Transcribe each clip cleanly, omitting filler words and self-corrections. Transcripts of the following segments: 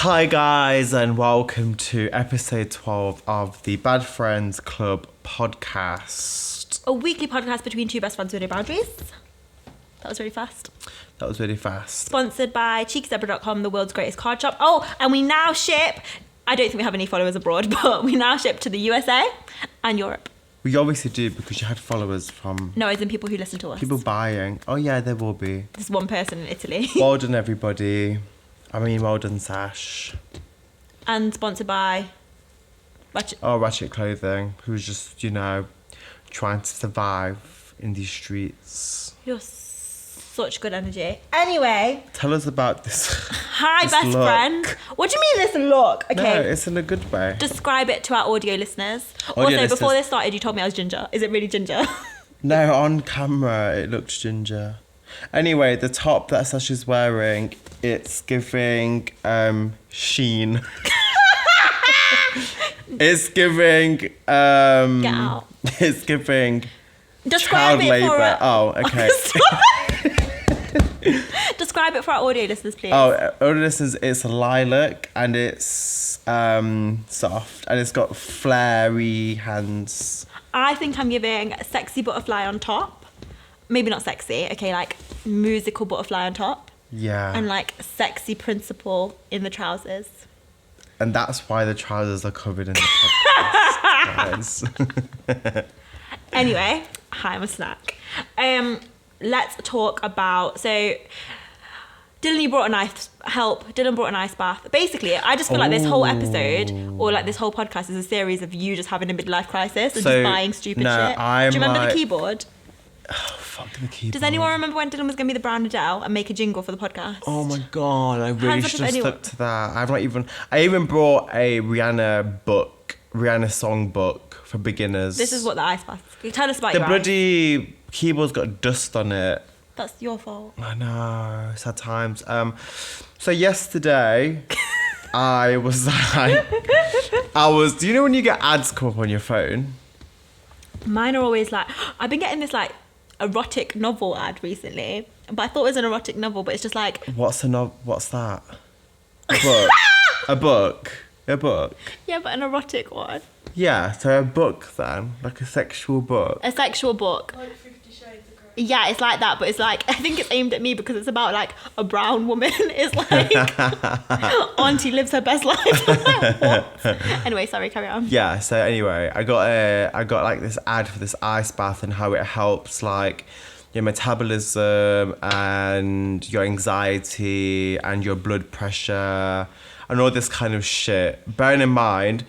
Hi guys, and welcome to episode 12 of the Bad Friends Club podcast. A weekly podcast between two best friends with no boundaries. That was really fast. That was really fast. Sponsored by cheekzebra.com, the world's greatest card shop. Oh, and we now ship, I don't think we have any followers abroad, but we now ship to the USA and Europe. We obviously do because you had followers from... No, as in people who listen to us. People buying. Oh yeah, there will be. There's one person in Italy. Well done everybody. I mean, well done Sash. And sponsored by... Ratchet Clothing, who's just, trying to survive in these streets. You're such good energy. Anyway. Tell us about this. Hi, this best look. friend. What do you mean this look? Okay. No, it's in a good way. Describe it to our audio listeners. Listeners. Before this started, you told me I was ginger. Is it really ginger? No, on camera it looked ginger. Anyway, the top that Sasha's wearing, it's giving sheen. It's giving Get out. It's giving Describe child it labour. for our... Oh, okay. Describe it for our audio listeners, please. Audio listeners, it's lilac and it's soft and it's got flary hands. I think I'm giving sexy butterfly on top. Maybe not sexy, okay, like musical butterfly on top. Yeah. And like sexy principal in the trousers. And that's why the trousers are covered in the podcast. Anyway, hi, I'm a snack. Let's talk about, so Dhillan, you brought a nice Dylan brought an ice bath. Basically, I just feel like this whole episode or like this whole podcast is a series of you just having a midlife crisis and just buying stupid shit. Do you remember the keyboard? Oh, fuck the keyboard. Does anyone remember when Dylan was going to be the brown Adele and make a jingle for the podcast? Oh my god, I really Hands up should if have anyone- stuck to that. I even brought a Rihanna song book for beginners. This is what the ice bath is. Tell us about The your bloody keyboard's got dust on it. That's your fault. I know, sad times. So yesterday, I was like, do you know when you get ads come up on your phone? Mine are always like, I've been getting this like erotic novel ad recently, but I thought it was an erotic novel, but it's just like... What's that? A book? A book? A book? Yeah, but an erotic one. Yeah, so a book then, like a sexual book. A sexual book. Like 50 Shades of Grey. Yeah, it's like that, but it's like, I think it's aimed at me because it's about like a brown woman. It's like, auntie lives her best life. I'm like, what? Anyway, sorry, carry on. Yeah, so anyway, I got like this ad for this ice bath and how it helps like your metabolism and your anxiety and your blood pressure and all this kind of shit. Bearing in mind,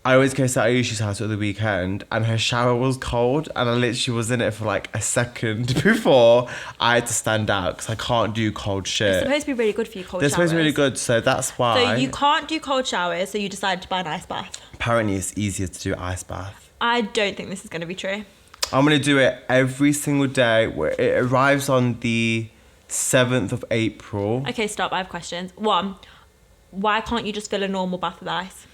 I always go to Ayushi's house at the weekend and her shower was cold and I literally was in it for like a second before I had to stand out because I can't do cold shit. It's supposed to be really good for you, cold They're showers. supposed to be really good, so that's why. So you can't do cold showers, so you decided to buy an ice bath. Apparently it's easier to do ice bath. I don't think this is going to be true. I'm going to do it every single day. It arrives on the 7th of April. Okay, stop. I have questions. One, why can't you just fill a normal bath with ice?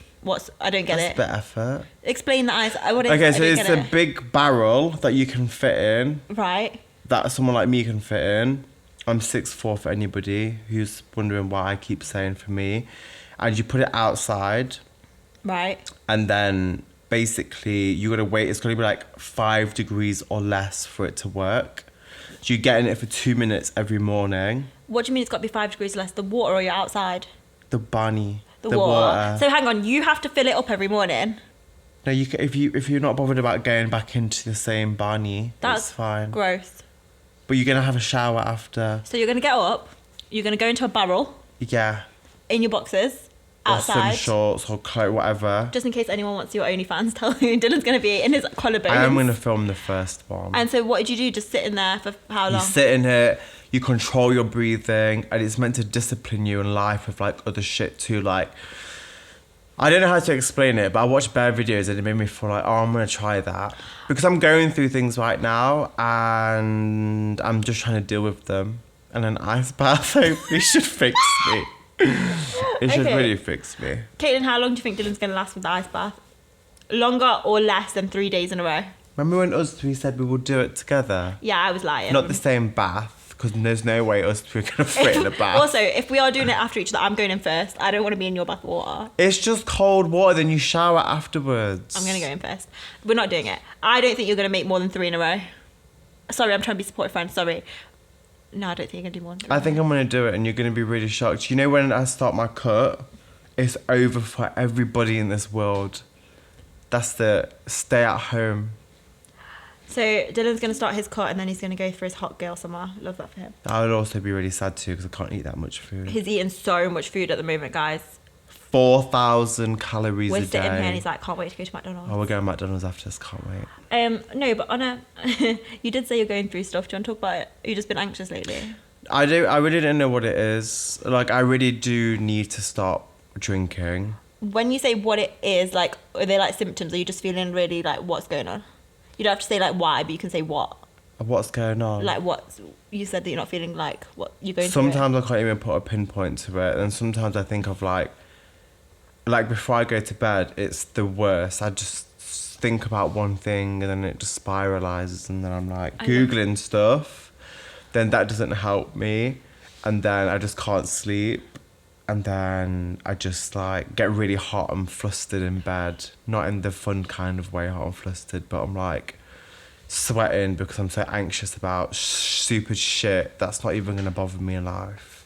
I don't get That's it. a bit of effort. Explain the ice. Okay, so it's a big barrel that you can fit in. Right. That someone like me can fit in. I'm 6'4" for anybody who's wondering why I keep saying for me. And you put it outside. Right. And then basically you got to wait. It's going to be like 5 degrees or less for it to work. So you get in it for 2 minutes every morning. What do you mean it's got to be 5 degrees less? The water or you're outside? The bunny. The water. So hang on, you have to fill it up every morning? No, you can, if you're not bothered about going back into the same bunny, that's fine. Gross. But you're going to have a shower after. So you're going to get up, you're going to go into a barrel. Yeah. In your boxers. Or Outside. some shorts or clothes, whatever. Just in case anyone wants your OnlyFans, tell who Dylan's going to be in his collarbones. I am going to film the first one. And so what did you do? Just sit in there for how long? You sit in it, you control your breathing, and it's meant to discipline you in life with like other shit too. Like, I don't know how to explain it, but I watched bare videos and it made me feel like, oh, I'm going to try that. Because I'm going through things right now and I'm just trying to deal with them. And an ice bath hopefully should fix me. It should really fix me. Caitlin, how long do you think Dylan's going to last with the ice bath? Longer or less than 3 days in a row? Remember when we said we would do it together? Yeah, I was lying. Not the same bath, because there's no way us two are going to fit in the bath. Also, if we are doing it after each other, I'm going in first. I don't want to be in your bath water. It's just cold water, then you shower afterwards. I'm going to go in first. We're not doing it. I don't think you're going to make more than 3 in a row. Sorry, I'm trying to be supportive friend. Sorry. No, I don't think you're going to do more than 3. I think I'm going to do it and you're going to be really shocked. You know when I start my cut, it's over for everybody in this world. That's the stay at home. So Dylan's going to start his cut and then he's going to go for his hot girl summer. Love that for him. I would also be really sad too because I can't eat that much food. He's eating so much food at the moment, guys. 4,000 calories We're a day. sitting here and he's like, can't wait to go to McDonald's. Oh, we're going to McDonald's after this, can't wait. No, but on a... you did say you're going through stuff. Do you want to talk about it? You've just been anxious lately. I really don't know what it is. Like, I really do need to stop drinking. When you say what it is, like, are they like symptoms? Are you just feeling really like, what's going on? You don't have to say like why, but you can say what. What's going on? Like what? You said that you're not feeling like what you're going through. Sometimes I can't even put a pinpoint to it. And sometimes I think of like before I go to bed, it's the worst. I just think about one thing and then it just spiralizes and then I'm like Googling stuff. Then that doesn't help me. And then I just can't sleep. And then I just like get really hot and flustered in bed. Not in the fun kind of way, hot and flustered, but I'm like sweating because I'm so anxious about stupid shit that's not even going to bother me in life.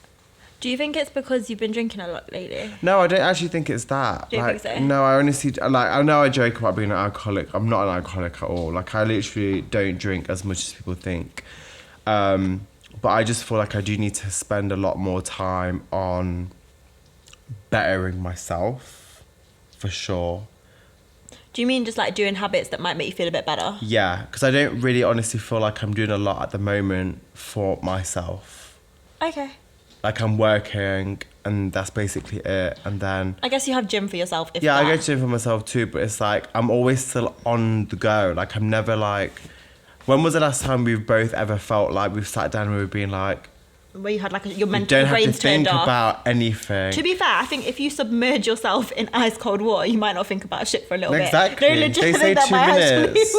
Do you think it's because you've been drinking a lot lately? No, I don't actually think it's that. Do you think so? No, I honestly, like, I know I joke about being an alcoholic. I'm not an alcoholic at all. Like, I literally don't drink as much as people think. But I just feel like I do need to spend a lot more time on bettering myself, for sure. Do you mean just like doing habits that might make you feel a bit better? Yeah, because I don't really honestly feel like I'm doing a lot at the moment for myself. Okay. Like I'm working and that's basically it. And then I guess you have gym for yourself. I go to gym for myself too, but it's like I'm always still on the go. Like I'm never like, when was the last time we've both ever felt like we've sat down and we've been like, where you had like your mental don't have to brains turned think off about anything. To be fair, I think if you submerge yourself in ice cold water, you might not think about shit for a little Exactly. bit. No, legit, They say that 2 might actually- minutes.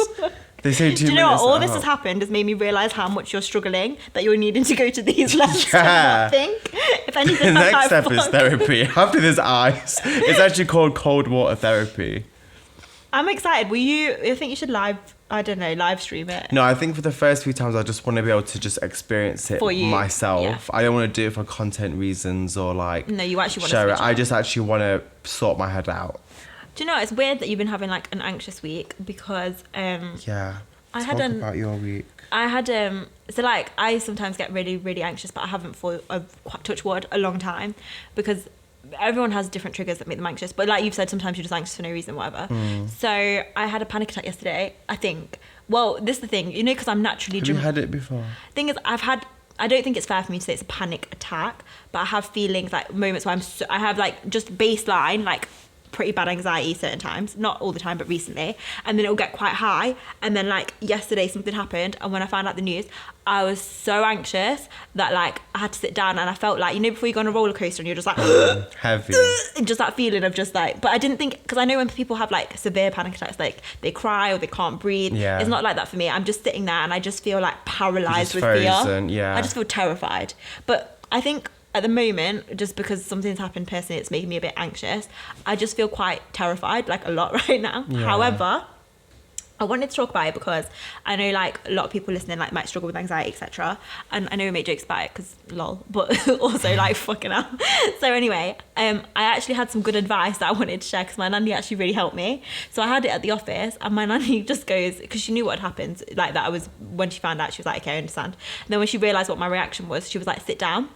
They say 2 minutes. Do you know what? All this out. has happened has made me realise how much you're struggling, that you're needing to go to these levels Yeah. to not think. If anything, The that's next how step is fuck- therapy. After this ice, it's actually called cold water therapy. I'm excited. I think you should live stream it. No, I think for the first few times, I just want to be able to just experience it For you, myself. yeah. I don't want to do it for content reasons or like No, you actually want to share it. switch I up. just actually want to sort my head out. Do you know, it's weird that you've been having like an anxious week because Yeah. I Talk had about your week. I had so like I sometimes get really, really anxious, but I haven't for touch wood a long time because everyone has different triggers that make them anxious. But like you've said, sometimes you're just anxious for no reason, whatever. So I had a panic attack yesterday. I think. Well, this is the thing, you know, because I'm naturally. Have you had it before? Thing is, I don't think it's fair for me to say it's a panic attack, but I have feelings like moments where I have like just baseline like pretty bad anxiety certain times, not all the time but recently, and then it'll get quite high, and then like yesterday something happened and when I found out the news I was so anxious that like I had to sit down and I felt like, you know, before you go on a roller coaster and you're just like Heavy. just that feeling of just like, but I didn't think, because I know when people have like severe panic attacks, like they cry or they can't breathe. Yeah. It's not like that for me. I'm just sitting there and I just feel like paralyzed with frozen, fear. yeah. I just feel terrified. But I think at the moment, just because something's happened personally, it's making me a bit anxious. I just feel quite terrified, like a lot right now. Yeah. However, I wanted to talk about it because I know like a lot of people listening like might struggle with anxiety, etc. And I know we make jokes about it because lol, but also like fucking hell. So anyway, I actually had some good advice that I wanted to share because my nanny actually really helped me. So I had it at the office and my nanny just goes, because she knew what had happened, like that I was, when she found out, she was like, okay, I understand. And then when she realised what my reaction was, she was like, sit down.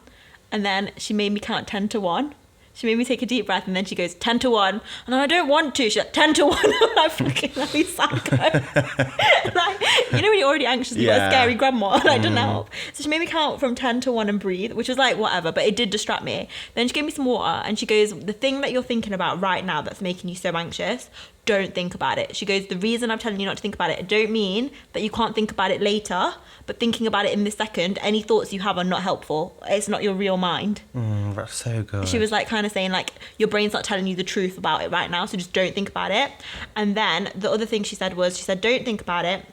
And then she made me count 10 to 1. She made me take a deep breath and then she goes, 10 to 1. And I don't want to. She's like, 10 to 1. I'm like, fucking hell, you psycho. Like, you know when you're already anxious, you've got a Yeah. scary grandma. Like, doesn't help. So she made me count from 10 to 1 and breathe, which was like, whatever. But it did distract me. Then she gave me some water and she goes, the thing that you're thinking about right now that's making you so anxious, don't think about it. She goes, the reason I'm telling you not to think about it, I don't mean that you can't think about it later, but thinking about it in this second, any thoughts you have are not helpful. It's not your real mind. That's so good. She was like kind of saying like, your brain's not telling you the truth about it right now, so just don't think about it. And then the other thing she said was, she said, don't think about it.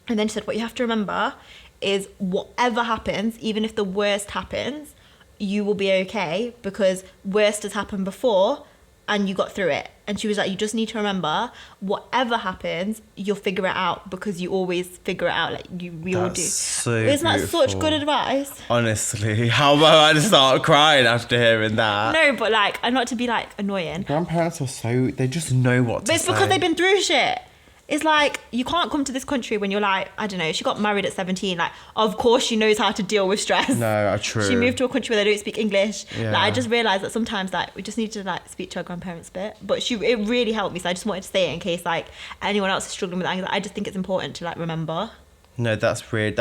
And then she said, what you have to remember is whatever happens, even if the worst happens, you will be okay because worst has happened before and you got through it. And she was like, you just need to remember, whatever happens, you'll figure it out because you always figure it out. Like we all do. So Isn't that beautiful. such good advice? Honestly, how about I start crying after hearing that? No, but like, and not to be like annoying. Grandparents are so, they just know what to But it's say. because they've been through shit. It's like, you can't come to this country when you're like, I don't know, she got married at 17. Like, of course she knows how to deal with stress. No, true. She moved to a country where they don't speak English. Yeah. Like, I just realised that sometimes, like, we just need to, like, speak to our grandparents a bit. But it really helped me, so I just wanted to say it in case, like, anyone else is struggling with anxiety. I just think it's important to, like, remember. No, that's really,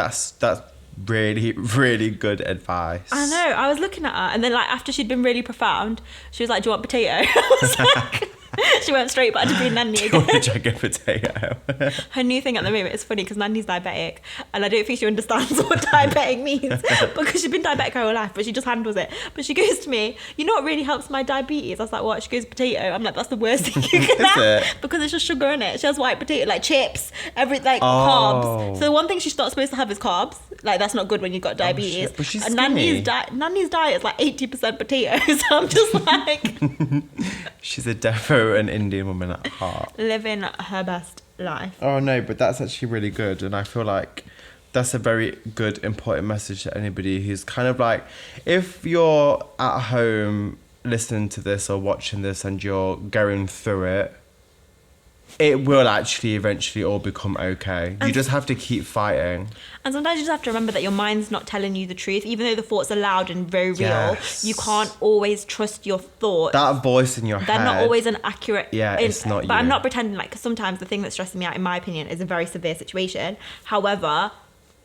really good advice. I know, I was looking at her, and then, like, after she'd been really profound, she was like, do you want potato? I was like... She went straight back to being Nani again. Which I get potato. Her new thing at the moment is funny because Nani's diabetic and I don't think she understands what diabetic means because she's been diabetic her whole life, but she just handles it. But she goes to me, you know what really helps my diabetes? I was like, what? She goes, potato. I'm like, that's the worst thing you can have it? because it's just sugar in it. She has white potato, like chips, carbs. So the one thing she's not supposed to have is carbs. Like, that's not good when you've got diabetes. But she's And skinny. Nani's diet is like 80% potatoes. So I'm just like... She's a defo an Indian woman at heart. living her best life. Oh no, but that's actually really good, and I feel like that's a very good, important message to anybody who's kind of like, if you're at home listening to this or watching this and you're going through it, it will actually eventually all become okay. You just have to keep fighting. And sometimes you just have to remember that your mind's not telling you the truth. Even though the thoughts are loud and very real, Yes. you can't always trust your thoughts. That voice in your head. They're not always an accurate... Yeah, it's not But you. I'm not pretending, like, because sometimes the thing that's stressing me out, in my opinion, is a very severe situation. However,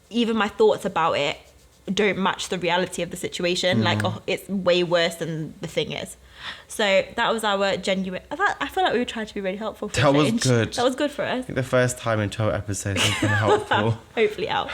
even my thoughts about it don't match the reality of the situation. Like, it's way worse than the thing is. So that was our genuine... I feel like we were trying to be really helpful for a That was change. good. That was good for us. I think the first time in 12 episodes has been helpful. Hopefully helps.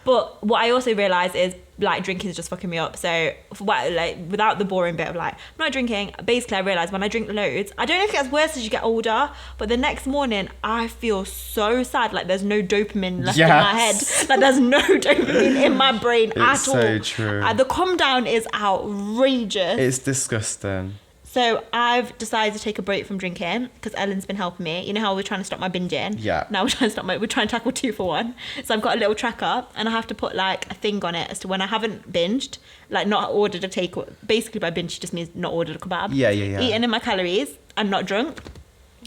But what I also realised is, like, drinking is just fucking me up. So, like, without the boring bit of, like, I'm not drinking, basically I realised when I drink loads, I don't know if it gets worse as you get older, but the next morning I feel so sad. Like, there's no dopamine left in my head. Like, there's no dopamine in my brain at all. It's so true. The come down is outrageous. It's disgusting. So I've decided to take a break from drinking because Ellen's been helping me. You know how we're trying to stop my binging? Yeah. Now we're trying to tackle 2 for 1. So I've got a little tracker and I have to put like a thing on it as to when I haven't binged, like not ordered a takeaway. Basically by binge just means not ordered a kebab. Yeah. Eating in my calories and not drunk.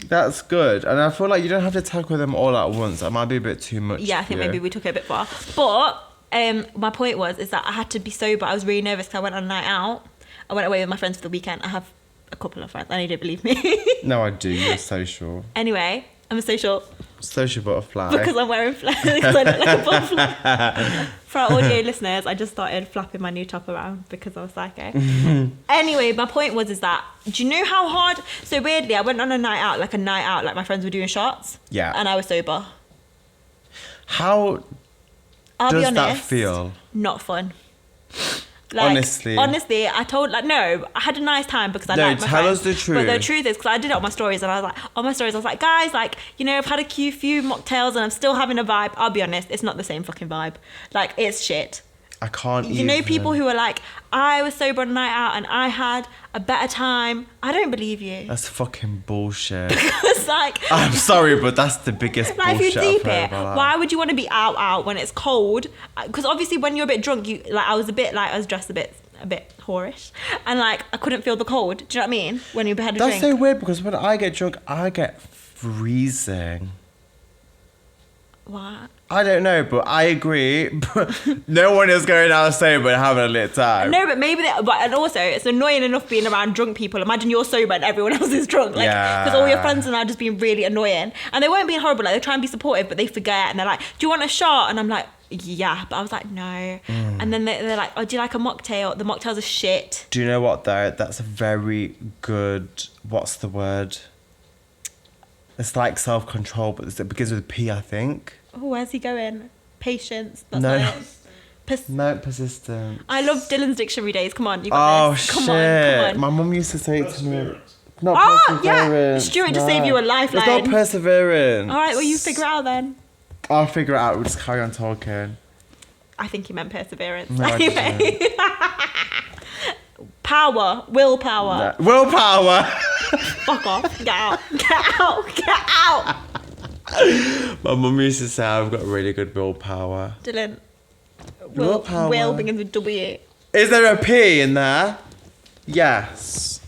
That's good. And I feel like you don't have to tackle them all at once. That might be a bit too much. Yeah, I think maybe we took it a bit far. But my point is that I had to be sober. I was really nervous because I went on a night out. I went away with my friends for the weekend. I have a couple of friends. I know you don't believe me. No, I do. You're social. Anyway, I'm a social Butterfly. because I'm wearing because I look like a butterfly. For our audio listeners, I just started flapping my new top around because I was psycho. Anyway, my point is that, do you know how hard? So weirdly, I went on a night out, like my friends were doing shots. Yeah. And I was sober. How I'll be does honest. that feel? Not fun. Like, honestly, I had a nice time because I liked my tell friends. us the truth. But the truth is, because I did it on my stories, and I was like, guys, like, you know, I've had a few mocktails and I'm still having a vibe. I'll be honest, it's not the same fucking vibe. Like, it's shit. I can't You know, people who are like, I was sober on a night out and I had a better time. I don't believe you. That's fucking bullshit. It's like... I'm sorry, but that's the biggest Like, bullshit if you deep I've heard it, in my life. why would you want to be out when it's cold? Because obviously when you're a bit drunk, I was dressed a bit whorish, and like I couldn't feel the cold. Do you know what I mean? When you had a That's drink. so weird because when I get drunk, I get freezing. What? I don't know, but I agree. But no one is going out sober and having a lit time. No, but maybe and also it's annoying enough being around drunk people. Imagine you're sober and everyone else is drunk. Like, because all your friends are now just being really annoying, and they weren't being horrible. Like, they try and be supportive, but they forget, and they're like, "Do you want a shot?" And I'm like, "Yeah," but I was like, "No." And then they're like, "Oh, do you like a mocktail?" The mocktails are shit. Do you know what though? That's a very good. What's the word? It's like self-control, but it begins with P, I think. Oh, where's he going? Patience. That's No. not it. No, persistent. I love Dylan's dictionary days. Come on, you got this. Come on. My mum used to say it to me. Not Oh, yeah. perseverance. Stuart just saved you a lifeline. It's not perseverance. All right, well, you figure it out then. I'll figure it out. We'll just carry on talking. I think he meant perseverance. No, I Anyway. Power. Willpower. No. Willpower. Fuck off. Get out. Get out. Get out. My mum used to say I've got really good willpower. Dylan. Willpower. Will begins with W. Is there a P in there? Yes.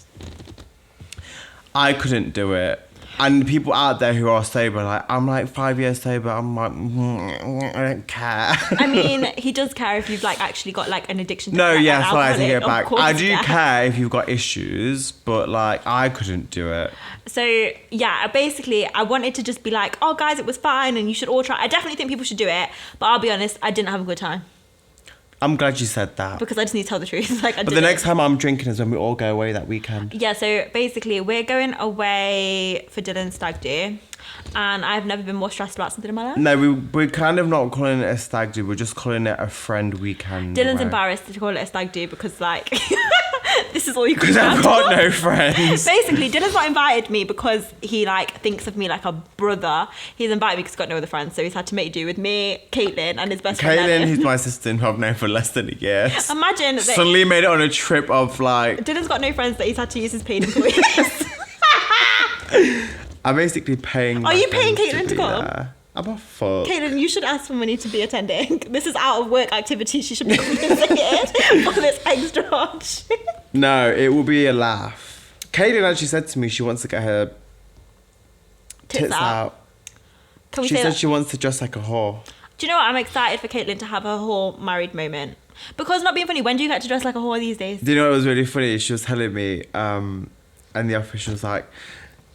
I couldn't do it. And people out there who are sober, like, I'm like 5 years sober, I'm like, I don't care. I mean, he does care if you've like actually got like an addiction to No, like, yes, I take it alcoholic, back. of course, I do yeah. care if you've got issues, but like, I couldn't do it. So yeah, basically I wanted to just be like, oh guys, it was fine and you should all try. I definitely think people should do it, but I'll be honest, I didn't have a good time. I'm glad you said that. Because I just need to tell the truth. Like, But the next time I'm drinking is when we all go away that weekend. Yeah, so basically we're going away for Dylan's stag do, and I've never been more stressed about something in my life. No, we're kind of not calling it a stag do, we're just calling it a friend weekend. Dylan's away. embarrassed to call it a stag do because like this is all you can Because I've handle. got no friends. Basically, Dylan's not invited me because he like thinks of me like a brother. He's invited me because he's got no other friends, so he's had to make do with me, Caitlin, and his best friend. Caitlin, Nani. who's my sister who I've known for less than a year, Imagine that suddenly made it on a trip of like... Dylan's got no friends that he's had to use his paid employees. I'm basically paying... Are my you paying friends Caitlin to be come? there. I'm a fuck. Caitlin, you should ask for money to be attending. This is out of work activity. She should be compensated for this extra hard. No, it will be a laugh. Caitlin actually said to me she wants to get her tits out. Can we She say said that? she wants to dress like a whore. Do you know what? I'm excited for Caitlin to have her whole married moment. Because not being funny, when do you get to dress like a whore these days? Do you know what was really funny? She was telling me, and the officer was like,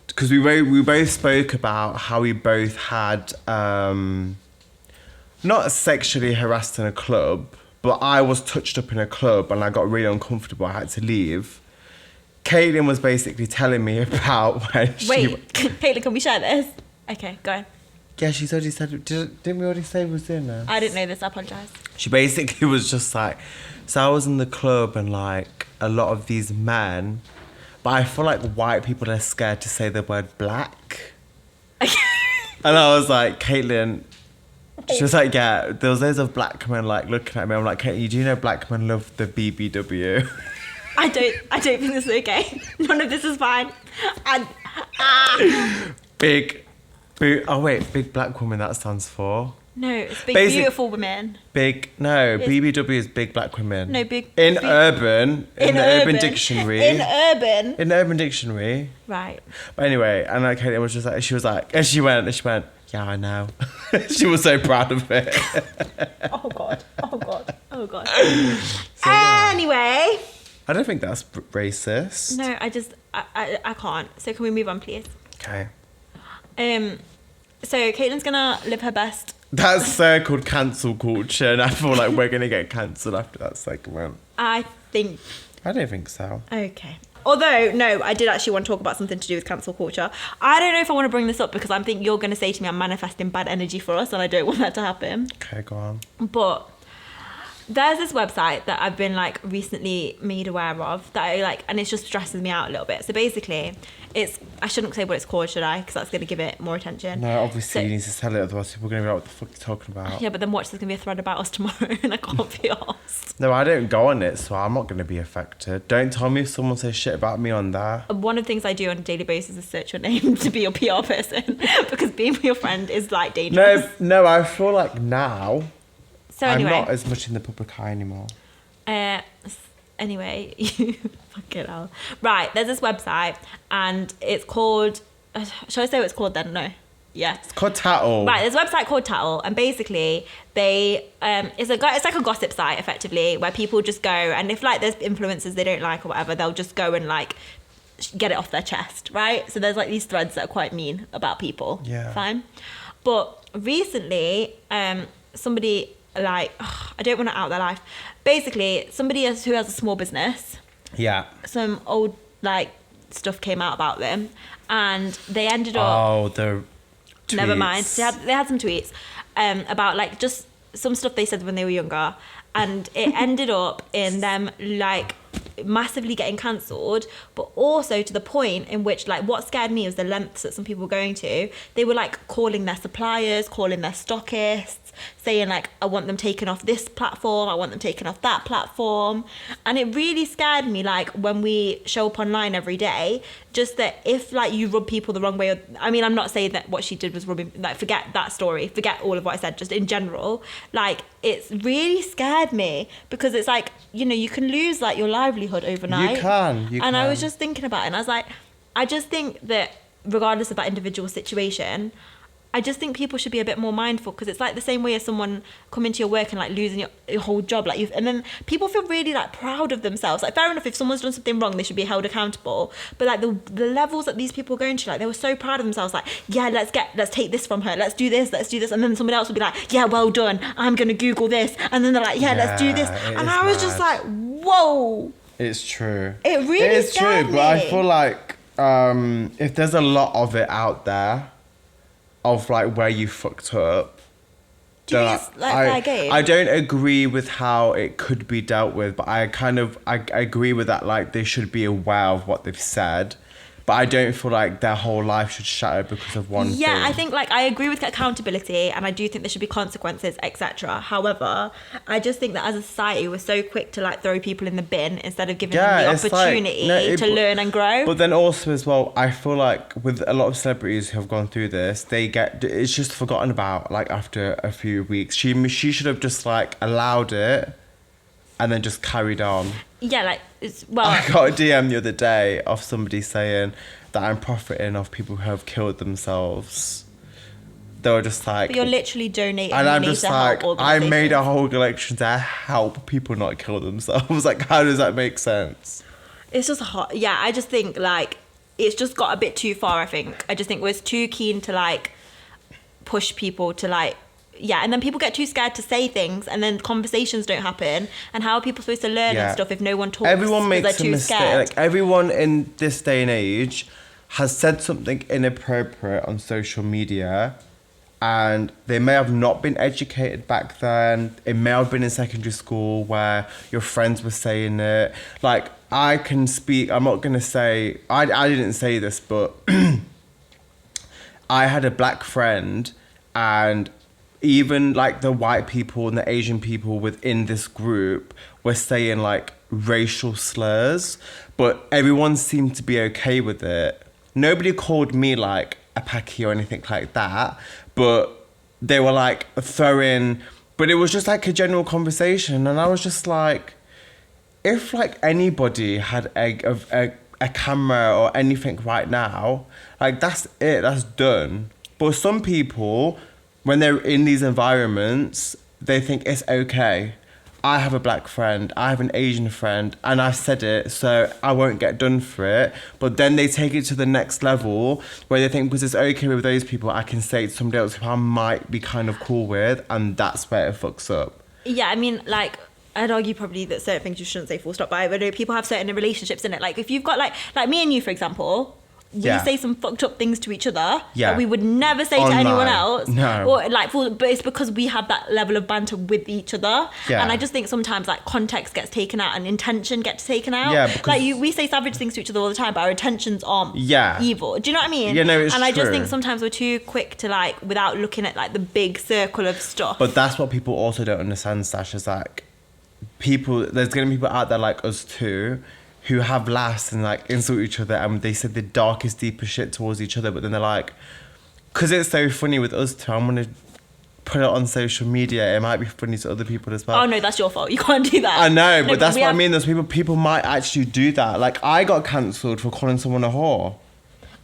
because we both spoke about how we both had not sexually harassed in a club, but I was touched up in a club and I got really uncomfortable. I had to leave. Caitlin was basically telling me about when Wait, Caitlin, can we share this? Okay, go on. Yeah, she's already said. Didn't we already say we was doing that? I didn't know this. I apologise. She basically was just like, so I was in the club and like a lot of these men, but I feel like white people are scared to say the word black. And I was like, Caitlin, she was like, yeah, there was loads of black men like looking at me. I'm like, Caitlin, you do know black men love the BBW? I don't think this is okay. None of this is fine. Big black woman, that stands for. No, it's big, Basic- beautiful women. BBW is big black women. No, big... In big- urban, in the urban dictionary. In urban. In the urban dictionary. Right. But anyway, and like Caitlin was just like, she was like, and she went, yeah, I know. She was so proud of it. Oh God. Oh God. Oh God. So, yeah. Anyway. I don't think that's racist. No, I can't. So can we move on, please? Okay. So Caitlin's gonna live her best. That's circled cancel culture, and I feel like we're gonna get cancelled after that segment. I think. I don't think so. Okay. Although, no, I did actually want to talk about something to do with cancel culture. I don't know if I want to bring this up because I think you're going to say to me I'm manifesting bad energy for us and I don't want that to happen. Okay, go on. But there's this website that I've been like recently made aware of that I like, and it's just stresses me out a little bit. So basically, I shouldn't say what it's called, should I? Because that's going to give it more attention. No, obviously So- you need to tell it, otherwise people are going to be like, what the fuck are you talking about? Yeah, but then watch, there's going to be a thread about us tomorrow and I can't be arsed. No, I don't go on it, so I'm not going to be affected. Don't tell me if someone says shit about me on there. One of the things I do on a daily basis is search your name to be your PR person because being your friend is like dangerous. No, I feel like now So anyway. I'm not as much in the public eye anymore. Anyway, you fucking hell. Right, there's this website and it's called, shall I say what it's called then? No. Yeah. It's called Tattle. Right, there's a website called Tattle, and basically it's like a gossip site effectively where people just go, and if like there's influencers they don't like or whatever, they'll just go and like get it off their chest, right? So there's like these threads that are quite mean about people. Yeah. Fine. But recently, somebody like I don't want to out their life. Basically, somebody who has a small business. Yeah. Some old like stuff came out about them, and they ended up. Oh, the tweets. Never mind. They had some tweets about like just some stuff they said when they were younger, and it ended up in them like massively getting cancelled, but also to the point in which, like, what scared me was the lengths that some people were going to. They were like calling their suppliers, calling their stockists, saying like, I want them taken off this platform, I want them taken off that platform. And it really scared me, like, when we show up online every day, just that if like you rub people the wrong way, I mean, I'm not saying that what she did was rubbing, like, forget that story, forget all of what I said, just in general, like, it's really scared me, because it's like, you know, you can lose like your livelihood overnight. You can. I was just thinking about it, and I was like, I just think that regardless of that individual situation, I just think people should be a bit more mindful, because it's like the same way as someone coming to your work and like losing your whole job, like and then people feel really like proud of themselves. Like, fair enough, if someone's done something wrong, they should be held accountable. But like the levels that these people are going to, like, they were so proud of themselves. Like, yeah, let's take this from her. Let's do this. And then someone else would be like, yeah, well done. I'm gonna Google this. And then they're like, yeah, let's do this. And I was just like, whoa. It's true. It really scared me. But I feel like if there's a lot of it out there, of like where you fucked up, I don't agree with how it could be dealt with, but I agree with that, like, they should be aware of what they've said, but I don't feel like their whole life should shatter because of one thing. Yeah, I think, like, I agree with accountability, and I do think there should be consequences, etc. However, I just think that as a society, we're so quick to like throw people in the bin instead of giving them the opportunity to learn and grow. But then also as well, I feel like with a lot of celebrities who have gone through this, it's just forgotten about, like, after a few weeks. She should have just like allowed it and then just carried on. Yeah, like, I got a DM the other day of somebody saying that I'm profiting off people who have killed themselves. They were just like... But you're literally donating and I'm just like, I made a whole collection to help people not kill themselves. Like, how does that make sense? It's just hot. Yeah, I just think, like, it's just got a bit too far, I think. I just think we're too keen to, like, push people to, like... Yeah, and then people get too scared to say things, and then conversations don't happen. And how are people supposed to learn and stuff if no one talks? Everyone makes they're too a mistake. Scared? Like, everyone in this day and age has said something inappropriate on social media, and they may have not been educated back then. It may have been in secondary school where your friends were saying it. Like, I can speak. I'm not gonna say I didn't say this, but I had a black friend, and even like the white people and the Asian people within this group were saying like racial slurs, but everyone seemed to be okay with it. Nobody called me like a Paki or anything like that, but they were like throwing, but it was just like a general conversation. And I was just like, if like anybody had a camera or anything right now, like, that's it, that's done. But some people, when they're in these environments, they think it's okay. I have a black friend, I have an Asian friend, and I've said it, so I won't get done for it. But then they take it to the next level where they think, because it's okay with those people, I can say it to somebody else who I might be kind of cool with, and that's where it fucks up. Yeah, I mean, like, I'd argue probably that certain things you shouldn't say full stop, but I know people have certain relationships in it. Like, if you've got like me and you, for example, we say some fucked up things to each other that we would never say online to anyone else. No. Or like, but it's because we have that level of banter with each other. Yeah. And I just think sometimes like context gets taken out and intention gets taken out. Yeah, because like we say savage things to each other all the time, but our intentions aren't evil. Do you know what I mean? Yeah, no, it's And I true. just think sometimes we're too quick to like, without looking at like the big circle of stuff. But that's what people also don't understand, Sasha, is like, there's gonna be people out there like us too, who have laughs and like insult each other, and they said the darkest, deepest shit towards each other, but then they're like, because it's so funny with us two, I'm gonna put it on social media, it might be funny to other people as well. Oh no, that's your fault, you can't do that. I know, but that's what I mean, there's people might actually do that. Like, I got cancelled for calling someone a whore.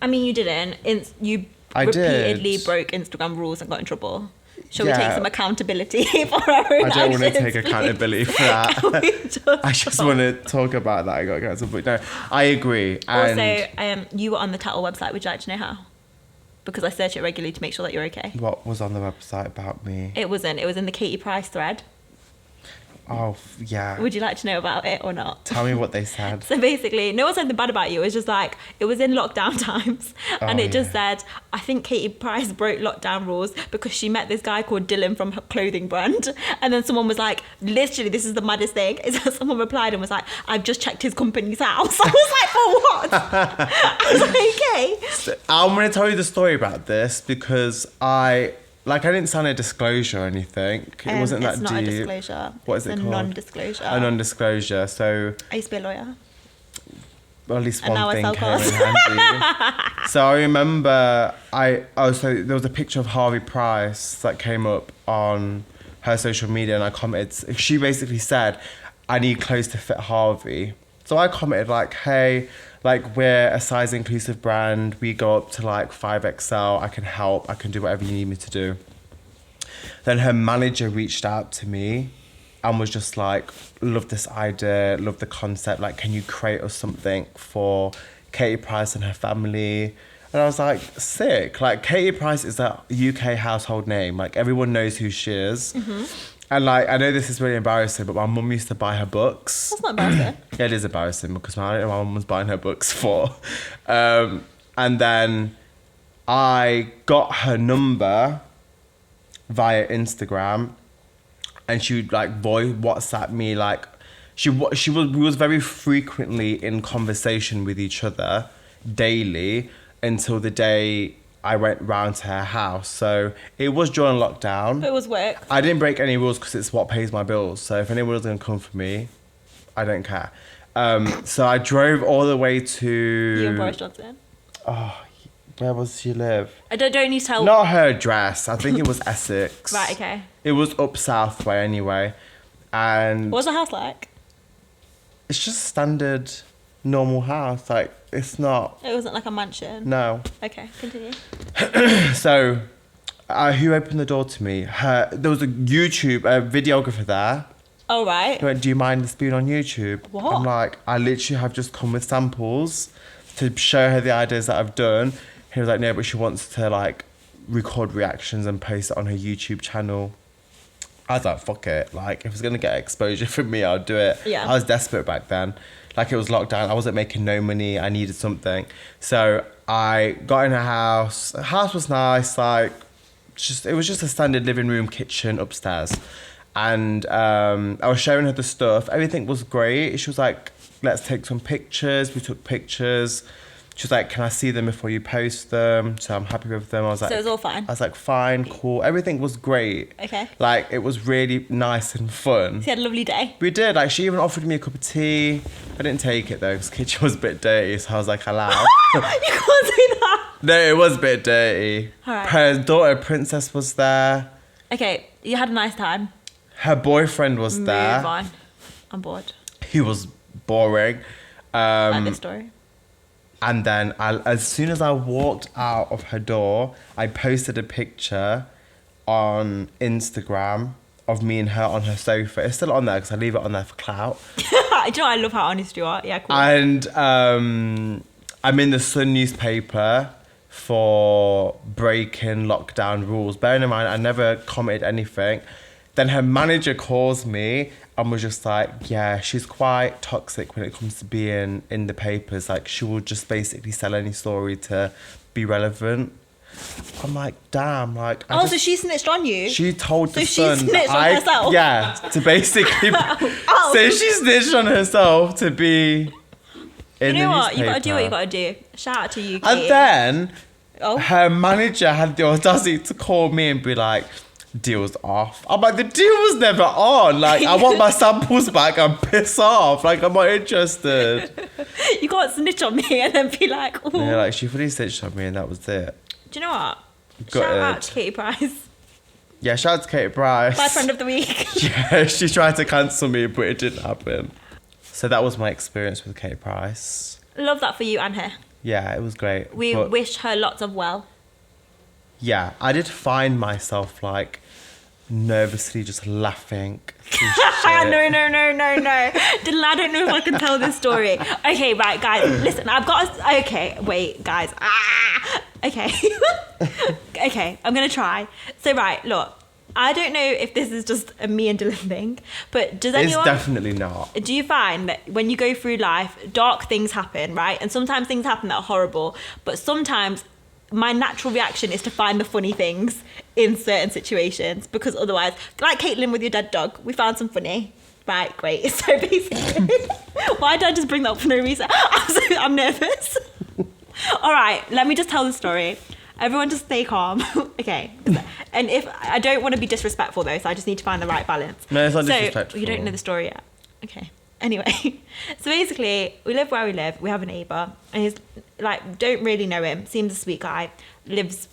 I mean, you didn't. You repeatedly broke Instagram rules and got in trouble. Shall we take some accountability for our own I don't want to take please? accountability for that. I just want to talk about that. I got cancelled, but no, I agree. And also, you were on the Tattle website. Would you like to know how? Because I search it regularly to make sure that you're okay. What was on the website about me? It wasn't. It was in the Katie Price thread. Yeah. Would you like to know about it or not? Tell me what they said. So basically, no one said anything bad about you. It was just like, it was in lockdown times. And it just said, I think Katie Price broke lockdown rules because she met this guy called Dylan from her clothing brand. And then someone was like, literally, this is the maddest thing, is that someone replied and was like, I've just checked his company's house. I was like, for what? I was like, okay. I'm going to tell you the story about this because I didn't sign a disclosure or anything. It wasn't that deep. It's not a disclosure. What is it called? A non-disclosure. A non-disclosure. So I used to be a lawyer. Well, at least And one now I thing sell came in handy. So I remember so there was a picture of Harvey Price that came up on her social media and I commented. She basically said, I need clothes to fit Harvey. So I commented like, hey, like we're a size inclusive brand. We go up to like 5XL. I can help. I can do whatever you need me to do. Then her manager reached out to me and was just like, love this idea, love the concept. Like, can you create us something for Katie Price and her family? And I was like, sick. Like, Katie Price is a UK household name. Like, everyone knows who she is. Mm-hmm. And like, I know this is really embarrassing, but my mum used to buy her books. That's not embarrassing. Yeah, it is embarrassing because I don't know what my mum was buying her books for. And then I got her number via Instagram, and she would like WhatsApp me. Like, we was very frequently in conversation with each other daily until the day I went round to her house. So it was during lockdown. It was work. I didn't break any rules because it's what pays my bills. So if anyone was going to come for me, I don't care. So I drove all the way to... You and Boris Johnson. Oh, where was she live? I don't need to tell... Not her address. I think it was Essex. Right, okay. It was up south way anyway. And... What was the house like? It's just standard, normal house. Like, it's not... It wasn't like a mansion? No. Okay, continue. So, who opened the door to me? There was a videographer there. Oh, right. He went, do you mind this being on YouTube? What? I'm like, I literally have just come with samples to show her the ideas that I've done. He was like, no, but she wants to like record reactions and post it on her YouTube channel. I was like, fuck it. Like, if it's going to get exposure from me, I'll do it. Yeah. I was desperate back then. Like, it was lockdown. I wasn't making no money. I needed something. So I got in her house. The house was nice. Like, it was just a standard living room, kitchen, upstairs. And I was showing her the stuff. Everything was great. She was like, let's take some pictures. We took pictures. She was like, can I see them before you post them? So I'm happy with them. I was like... So it was all fine? I was like, fine, cool. Everything was great. Okay. Like, it was really nice and fun. So you had a lovely day? We did. Like, she even offered me a cup of tea. I didn't take it, though, because the kitchen was a bit dirty. So I was like, allow. You can't do that. No, it was a bit dirty. All right. Her daughter, Princess, was there. Okay, you had a nice time. Her boyfriend was there. Move on. I'm bored. He was boring. Like this story. And then as soon as I walked out of her door, I posted a picture on Instagram of me and her on her sofa. It's still on there because I leave it on there for clout. Do you know, I love how honest you are. Yeah, cool. And I'm in the Sun newspaper for breaking lockdown rules. Bearing in mind, I never commented anything. Then her manager calls me and was just like, yeah, she's quite toxic when it comes to being in the papers. Like, she will just basically sell any story to be relevant. I'm like, damn, like... So she snitched on you? She told the So Sun... she snitched on herself? Yeah, to basically... So she snitched on herself to be in the You know what? newspaper. You gotta do what you gotta do. Shout out to you, And Kate. then Oh. her manager had the audacity to call me and be like, deal's off. I'm like, the deal was never on. Like, I want my samples back and piss off. Like, I'm not interested. You can't snitch on me and then be like, ooh. Yeah, like, she fully snitched on me and that was it. Do you know what? Gutted. Shout out to Katie Price. Yeah, shout out to Katie Price. Bad friend of the week. Yeah, she tried to cancel me, but it didn't happen. So that was my experience with Katie Price. Love that for you and her. Yeah, it was great. We but wish her lots of well. yeah, I did find myself like nervously just laughing. through shit. No. Dylan, I don't know if I can tell this story. Okay, right, guys, listen, I've got a... Okay, wait, guys. Okay. Okay, I'm going to try. So, right, look. I don't know if this is just a me and Dylan thing, but does It's anyone... definitely not. Do you find that when you go through life, dark things happen, right? And sometimes things happen that are horrible, but sometimes my natural reaction is to find the funny things in certain situations, because otherwise, like Caitlin with your dead dog, we found some funny. Right, great. So basically, why did I just bring that up for no reason? I'm nervous. All right, let me just tell the story. Everyone just stay calm. Okay. And if I don't want to be disrespectful though, so I just need to find the right balance. No, it's not so, disrespectful. You don't know the story yet. Okay. Anyway, so basically, we live where we live. We have a neighbour, and he's like, don't really know him. Seems a sweet guy. Lived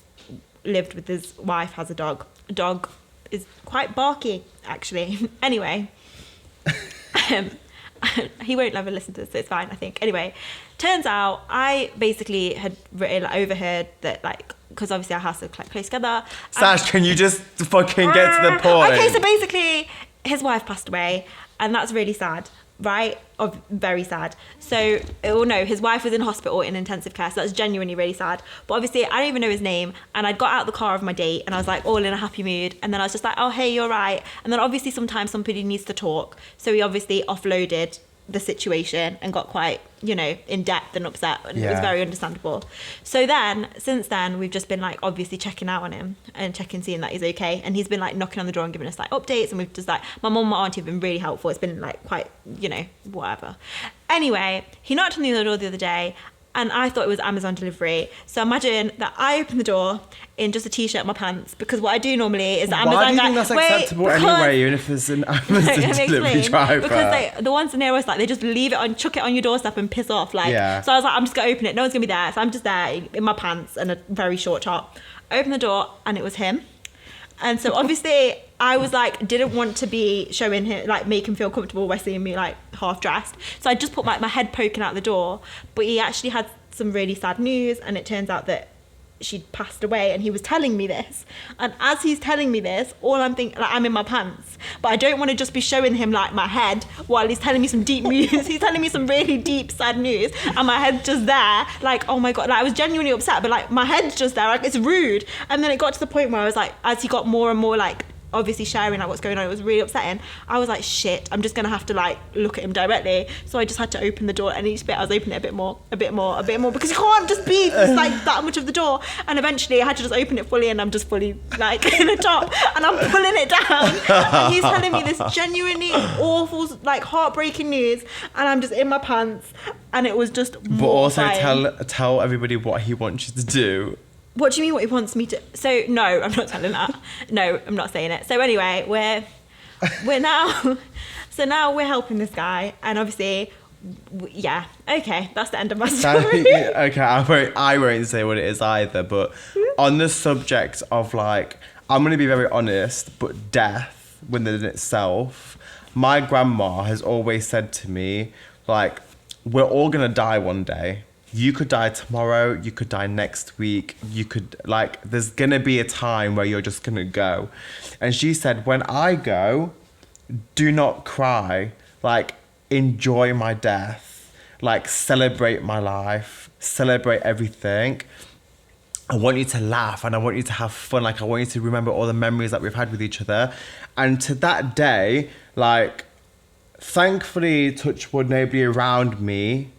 with his wife, has a dog. The dog is quite barky, actually. Anyway, he won't ever listen to this, so it's fine, I think. Anyway, turns out I basically had overheard that, like, because obviously our houses are close together. Sash, can you just fucking get to the point? Okay, so basically, his wife passed away, and that's really sad, right? Very sad. So, oh no, his wife was in hospital in intensive care, so that's genuinely really sad. But obviously, I don't even know his name, and I'd got out of the car of my date, and I was like all in a happy mood, and then I was just like, oh hey, you're right. And then obviously sometimes somebody needs to talk, so he obviously offloaded the situation and got quite, in depth and upset, and it was very understandable. So then, since then, we've just been like obviously checking out on him and seeing that he's okay, and he's been like knocking on the door and giving us like updates, and we've just like, my mum and my auntie have been really helpful. It's been like quite, whatever. Anyway, he knocked on the door the other day, and I thought it was Amazon delivery. So imagine that I open the door in just a t-shirt and my pants, because what I do normally is that Why Amazon do you think that's acceptable anyway, even if it's an Amazon delivery driver? Because the ones near us, like, they just leave it on, chuck it on your doorstep and piss off. Like, So I was like, I'm just gonna open it. No one's gonna be there. So I'm just there in my pants and a very short top. I opened the door and it was him. And so obviously I was like, didn't want to be showing him, like, make him feel comfortable by seeing me like half dressed. So I just put my head poking out the door, but he actually had some really sad news, and it turns out that she'd passed away, and he was telling me this. And as he's telling me this, all I'm thinking, like, I'm in my pants, but I don't want to just be showing him like my head while he's telling me some deep news. He's telling me some really deep, sad news, and my head's just there, like, oh my God, like, I was genuinely upset, but like my head's just there, like, it's rude. And then it got to the point where I was like, as he got more and more like obviously sharing like what's going on, it was really upsetting. I was like, shit, I'm just gonna have to like look at him directly. So I just had to open the door, and each bit I was opening it a bit more, because you can't just be like that much of the door. And eventually I had to just open it fully, and I'm just fully like in the top, and I'm pulling it down, and he's telling me this genuinely awful, like, heartbreaking news, and I'm just in my pants, and it was just but also mortifying. tell everybody what he wants you to do. What do you mean what he wants me to... So, no, I'm not telling that. No, I'm not saying it. So anyway, we're now... So now we're helping this guy, and obviously... Yeah, okay, that's the end of my story. Okay, I won't say what it is either, but on the subject of, like... I'm going to be very honest, but death within itself, my grandma has always said to me, like, we're all going to die one day. You could die tomorrow, you could die next week, you could, like, there's gonna be a time where you're just gonna go. And she said, when I go, do not cry, like, enjoy my death, like, celebrate my life, celebrate everything. I want you to laugh, and I want you to have fun, like, I want you to remember all the memories that we've had with each other. And to that day, like, thankfully, touch wood, nobody around me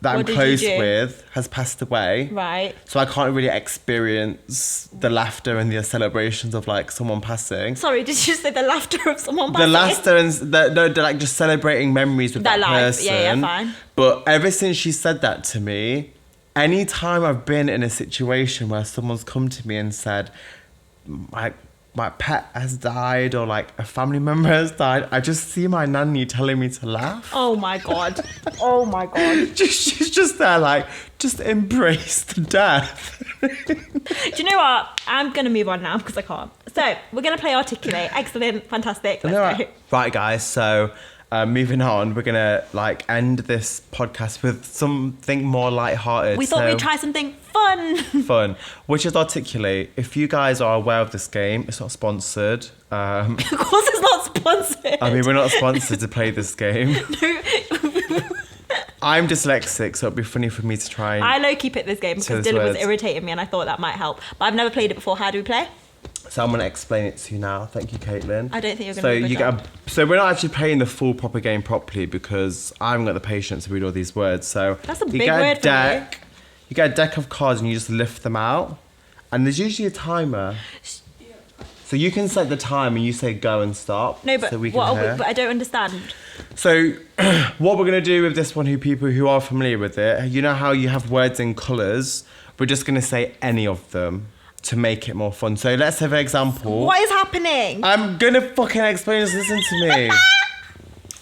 that I'm close with has passed away. Right. So I can't really experience the laughter and the celebrations of, like, someone passing. Sorry, did you say the laughter of someone passing? The laughter and they're like just celebrating memories with that person. Yeah, fine. But ever since she said that to me, anytime I've been in a situation where someone's come to me and said, my pet has died, or like a family member has died, I just see my nanny telling me to laugh. Oh my God. Oh my God. She's just there, like, just embrace the death. Do you know what? I'm going to move on now because I can't. So we're going to play Articulate. Excellent. Fantastic. Let's go. Right, guys. So moving on, we're going to, like, end this podcast with something more lighthearted. We thought we'd try something fun. Which is Articulate. If you guys are aware of this game, it's not sponsored. Of course it's not sponsored. I mean, we're not sponsored to play this game. No. I'm dyslexic, so it'd be funny for me to try and... I low-key picked this game because Dylan was irritating me, and I thought that might help. But I've never played it before. How do we play? So I'm going to explain it to you now. Thank you, Caitlin. I don't think you're going to do a good job. So we're not actually playing the full proper game properly because I haven't got the patience to read all these words. So That's a you big get word a deck. You get a deck of cards and you just lift them out. And there's usually a timer. So you can set the time and you say go and stop. No, but so we what can hear. but I don't understand. So what we're going to do with this one, people who are familiar with it, you know how you have words in colours? We're just going to say any of them to make it more fun. So let's have an example. What is happening? I'm going to fucking explain this. Listen to me.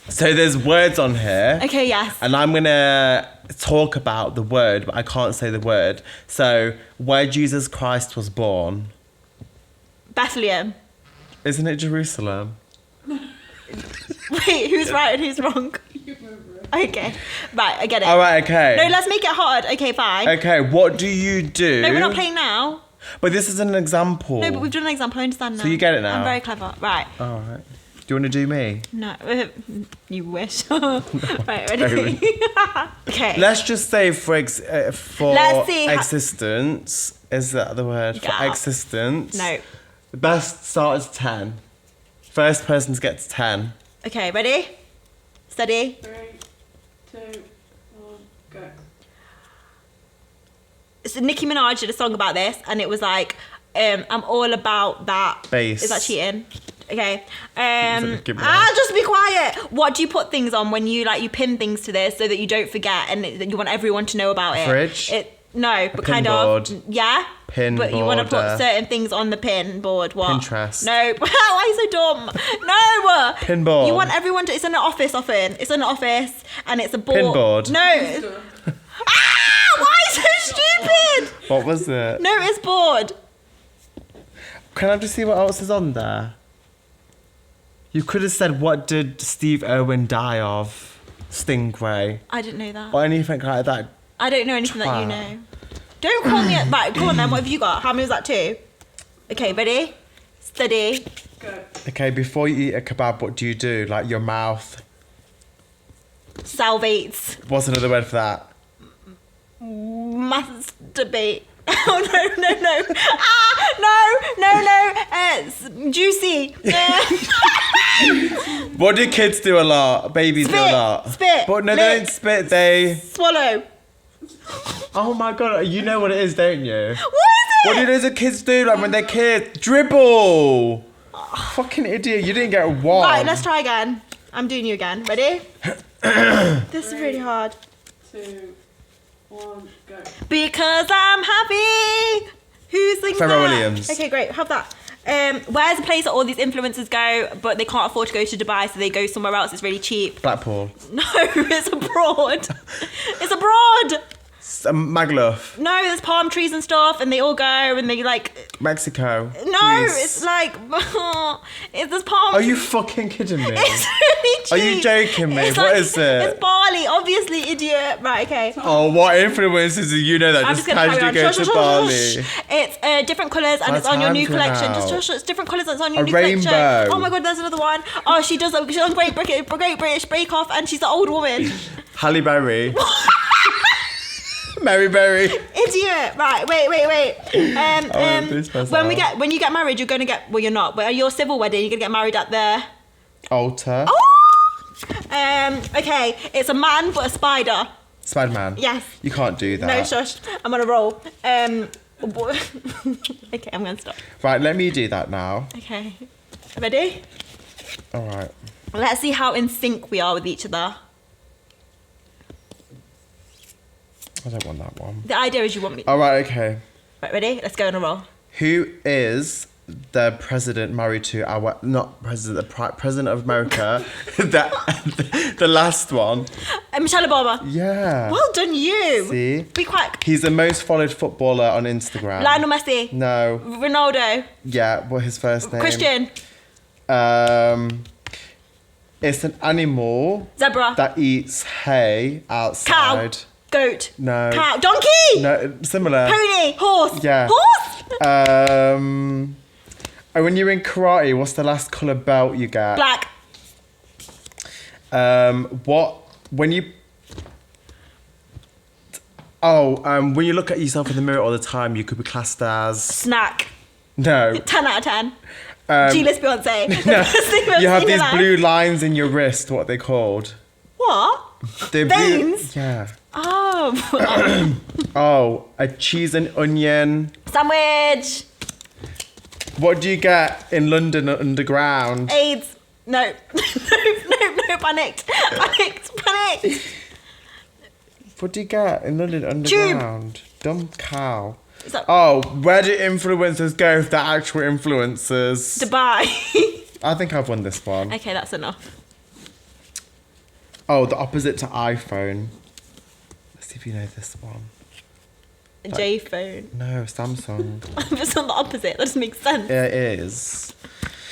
So there's words on here. Okay, yes. And I'm going to talk about the word, but I can't say the word. So where Jesus Christ was born. Bethlehem. Isn't it Jerusalem? Wait, who's right and who's wrong? Okay. Right, I get it. All right, okay. No, let's make it hard. Okay, fine. Okay, what do you do? No, we're not playing now. But this is an example. No, but we've done an example. I understand now. So you get it now? I'm very clever. Right. All right. Do you want to do me? No. You wish. Right, ready? Okay. Let's just say for Let's see existence. Is that the word? For existence. No. The best start is 10. First person to get to 10. Okay, ready? Steady. 3, 2, 1, go. So Nicki Minaj did a song about this, and it was like, I'm all about that. Bass. Is that cheating? Okay. Nicki Minaj? Just be quiet. What do you put things on when you pin things to this so that you don't forget and that you want everyone to know about it? Fridge? No, but pin kind board. of. Yeah. Pin But you want to board, put certain things on the pin board. What? Pinterest. No. Why are you so dumb? No. Pin board. You want everyone to. It's in an office often. It's in an office and it's a board. Pin board. No. Why so stupid? What was it? No, it's board. Can I just see what else is on there? You could have said, what did Steve Irwin die of? Stingray. I didn't know that. Or anything like that. I don't know anything that you Twat. know. Don't call me. Right, go on then. What have you got? How many was that? 2? Okay, ready? Steady. Go. Okay, before you eat a kebab, what do you do? Like your mouth. Salvates. What's another word for that? Masturbate. Oh no. No. Juicy. What do kids do a lot? Babies do a lot. Spit. But no, they don't lick, spit. They. Swallow. Oh my god, you know what it is, don't you? What is it? What do those kids do? Like when they're kids, dribble. Fucking idiot! You didn't get one. Right, let's try again. I'm doing you again. Ready? This is really hard. 2, 1, go. Because I'm happy. Who's singing Pharrell that? Williams. Okay, great. Have that. Where's a place that all these influencers go, but they can't afford to go to Dubai, so they go somewhere else. It's really cheap. Blackpool. No, it's abroad. It's abroad. Magaluf. No, there's palm trees and stuff, and they all go, and they like. Mexico. No, Greece. it's like there's palm. Are you fucking kidding me? It's really cheap. Are you joking me? It's What like- is it? It's Bali, obviously, idiot. Right, okay. Oh, what influences do you know that I'm just just gonna casually carry go on. to Shush, Bali? shush, shush. It's different colours and My it's on your new time's run collection. out. Just shush, it's different colours and it's on your A new collection. rainbow. Oh my god, there's another one. Oh, she's on Great British Bake Off and she's the old woman. Halle Berry. Mary Berry. Idiot. Right, wait. this person When you get married, you're gonna get you're not, but your civil wedding, you're gonna get married at the Altar. okay, it's a man but a spider. Spider-Man. Yes. You can't do that. No, shush. I'm on a roll. Okay, I'm gonna stop. Right, let me do that now. Okay. Ready? All right. Let's see how in sync we are with each other. I don't want that one. The idea is you want me. All right, okay. Right, ready? Let's go on a roll. Who is the president married to our not president, the president of America, the last one? Michelle Obama. Yeah. Well done, you. See? Be quick. He's the most followed footballer on Instagram. Lionel Messi. No. Ronaldo. Yeah. What his first name? Christian. It's an animal Zebra. that eats hay outside. Cow. Goat. No. Cow. Donkey. No, similar. Pony. Horse. Yeah. Horse. And when you're in karate, what's the last colour belt you get? Black. When you look at yourself in the mirror all the time, you could be classed as Snack. No. 10 out of 10. Um, G-list Beyonce. The no. best thing I've You have seen in these life. blue lines in your wrist. What are they called? What? They're Veins? Yeah. Oh. Oh, a cheese and onion. Sandwich. What do you get in London Underground? AIDS. No. No, panicked. What do you get in London Underground? Dumb cow. Is that Oh, where do influencers go if they're actual influencers? Dubai? I think I've won this one. Okay, that's enough. Oh, the opposite to iPhone. Let's see if you know this one. A J phone. No, Samsung. It's not the opposite. That doesn't make sense. Yeah, it is.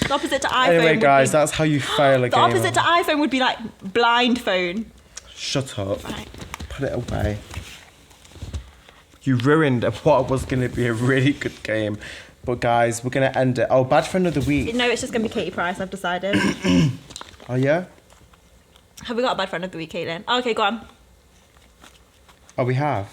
The opposite to iPhone. Anyway, would guys, be, that's how you fail a the game. opposite to iPhone would be like blind phone. Shut up. Right. Put it away. You ruined what was going to be a really good game. But guys, we're going to end it. Oh, bad friend of the week. No, it's just gonna be Katie Price. I've decided. Oh, yeah? Have we got a bad friend of the week, Caitlin? Oh, okay, go on. Oh, we have.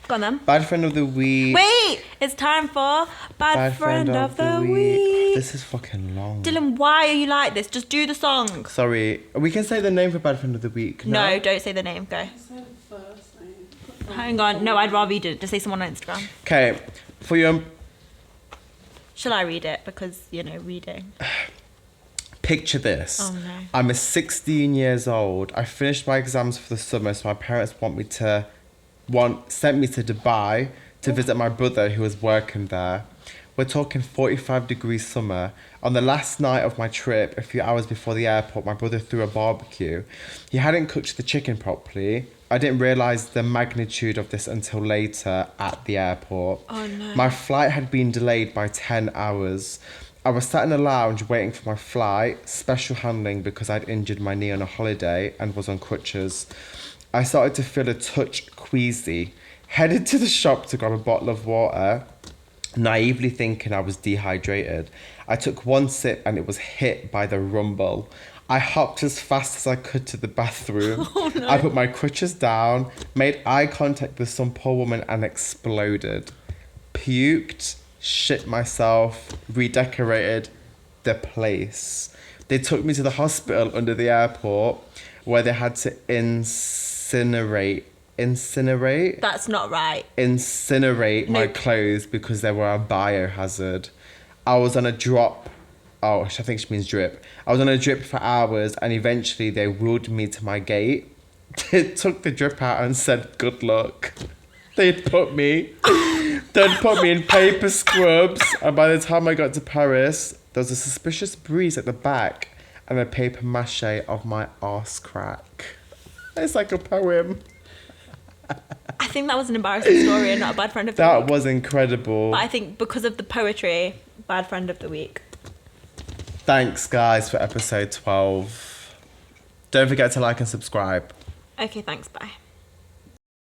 Go on then. Bad friend of the week. Wait, it's time for bad friend of the week. This is fucking long. Dylan, why are you like this? Just do the song. Sorry. We can say the name for bad friend of the week. No, don't say the name. Go. Say the first name. Hang on. No, I'd rather you did it. Just say someone on Instagram. Okay. For your Shall I read it? Because, you know, reading. picture this. Oh, no. I'm a 16 years old. I finished my exams for the summer, so my parents sent me to Dubai to visit my brother who was working there. We're talking 45 degrees summer. On the last night of my trip, a few hours before the airport, my brother threw a barbecue. He hadn't cooked the chicken properly. I didn't realise the magnitude of this until later at the airport. Oh, no. My flight had been delayed by 10 hours. I was sat in a lounge waiting for my flight, special handling because I'd injured my knee on a holiday and was on crutches. I started to feel a touch queasy. Headed to the shop to grab a bottle of water, naively thinking I was dehydrated. I took one sip and it was hit by the rumble. I hopped as fast as I could to the bathroom. Oh, no. I put my crutches down, made eye contact with some poor woman and exploded. Puked, shit myself, redecorated the place. They took me to the hospital under the airport where they had to incinerate That's not right. my clothes because they were a biohazard. I was on a drop. Oh, I think she means drip. I was on a drip for hours and eventually they wheeled me to my gate. They took the drip out and said, good luck. They'd put me in paper scrubs, and by the time I got to Paris, there was a suspicious breeze at the back and a paper mache of my arse crack. It's like a poem. I think that was an embarrassing story and not a bad friend of the That week. was incredible. But I think because of the poetry, bad friend of the week. Thanks, guys, for episode 12. Don't forget to like and subscribe. Okay, thanks. Bye.